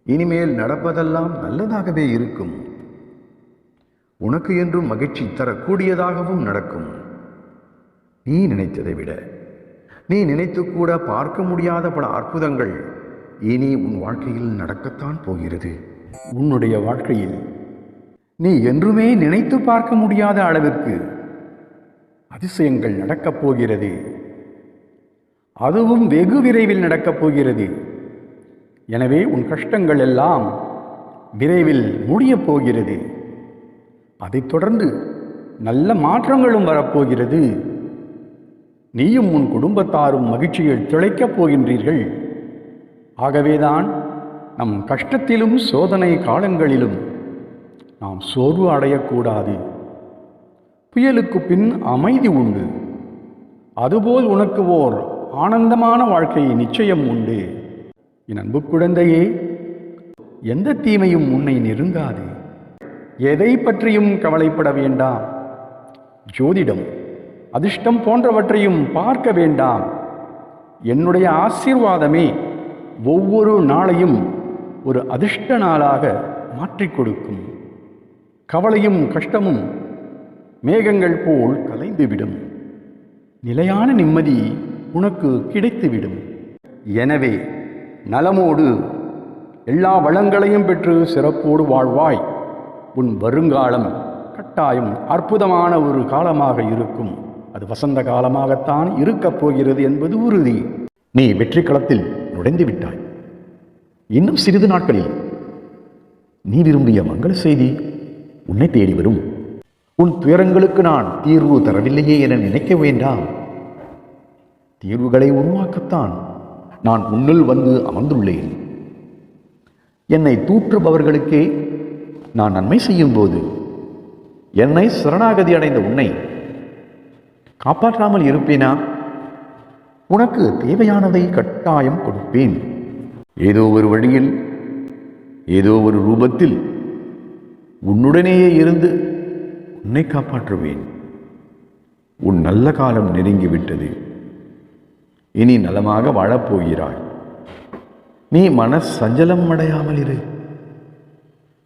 இனிமேல் நடப்பதெல்லாம் நல்லதாகவே இருக்கும். உனக்கு என்றும் மகிழ்ச்சி தரக்கூடியதாகவும் நடக்கும். நீ நினைத்ததை விட நீ நினைத்து கூட பார்க்க முடியாத பல அற்புதங்கள் இனி உன் வாழ்க்கையில் நடக்கத்தான் போகிறது. உன்னுடைய வாழ்க்கையில் நீ என்றுமே நினைத்து பார்க்க முடியாத அளவிற்கு அதிசயங்கள் நடக்கப் போகிறது. அதுவும் வெகு விரைவில் நடக்கப் போகிறது. எனவே உன் கஷ்டங்கள் எல்லாம் விரைவில் முடியப் போகிறது. அதைத் தொடர்ந்து நல்ல மாற்றங்களும் வரப்போகிறது. நீயும் உன் குடும்பத்தாரும் மகிழ்ச்சியில் திளைக்கப் போகின்றீர்கள். ஆகவேதான் நம் கஷ்டத்திலும் சோதனை காலங்களிலும் நாம் சோர்வு அடையக்கூடாது. புயலுக்கு பின் அமைதி உண்டு. அதுபோல் உனக்கு ஓர் ஆனந்தமான வாழ்க்கை நிச்சயம் உண்டு. என் அன்பு குழந்தையே, எந்த தீமையும் உன்னை நெருங்காது. எதை பற்றியும் கவலைப்பட வேண்டாம். ஜோதிடம், அதிர்ஷ்டம் போன்றவற்றையும் பார்க்க வேண்டாம். என்னுடைய ஆசீர்வாதமே ஒவ்வொரு நாளையும் ஒரு அதிர்ஷ்ட நாளாக மாற்றிக் கொடுக்கும். கவலையும் கஷ்டமும் மேகங்கள் போல் கலைந்துவிடும். நிலையான நிம்மதி உனக்கு கிடைத்துவிடும். எனவே நலமோடு எல்லா வளங்களையும் பெற்று சிறப்போடு வாழ்வாய். உன் வருங்காலம் கட்டாயம் அற்புதமான ஒரு காலமாக இருக்கும். அது வசந்த காலமாகத்தான் இருக்கப் போகிறது என்பது உறுதி. நீ வெற்றி களத்தில் நுழைந்து விட்டாய். இன்னும் சிறிது நாட்களில் நீ விரும்பிய மங்கள செய்தி உன்னை தேடி வரும். உன் துயரங்களுக்கு நான் தீர்வு தரவில்லையே என நினைக்க வேண்டாம். தீர்வுகளை உருவாக்கத்தான் நான் உன்னுள் வந்து அமர்ந்துள்ளேன். என்னை தூற்றுபவர்களுக்கே நான் நன்மை செய்யும் போது என்னை சரணாகதி அடைந்த உன்னை காப்பாற்றாமல் இருப்பேனா? உனக்கு தேவையானதை கட்டாயம் கொடுப்பேன். ஏதோ ஒரு வழியில், ஏதோ ஒரு ரூபத்தில் உன்னுடனேயே இருந்து உன்னை காப்பாற்றுவேன். உன் நல்ல காலம் நெருங்கிவிட்டது. இனி நலமாக வாழப்போகிறாய். நீ மன சஞ்சலம் அடையாமல் இரு.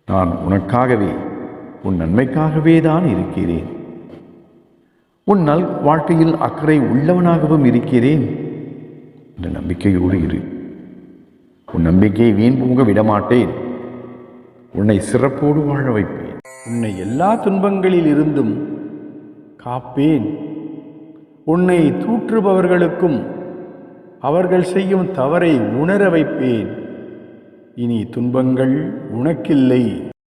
நான் உனக்காகவே, உன் நன்மைக்காகவே தான் இருக்கிறேன். உன் நல் வாழ்க்கையில் அக்கறை உள்ளவனாகவும் இருக்கிறேன் என்ற நம்பிக்கையோடு இரு. உன் நம்பிக்கையை வீண் போக விடமாட்டேன். உன்னை சிறப்போடு வாழ வைப்பேன். உன்னை எல்லா துன்பங்களில் இருந்தும் காப்பேன். உன்னை தூற்றுபவர்களுக்கும் அவர்கள் செய்யும் தவறை உணர வைப்பேன். இனி துன்பங்கள் உனக்கில்லை.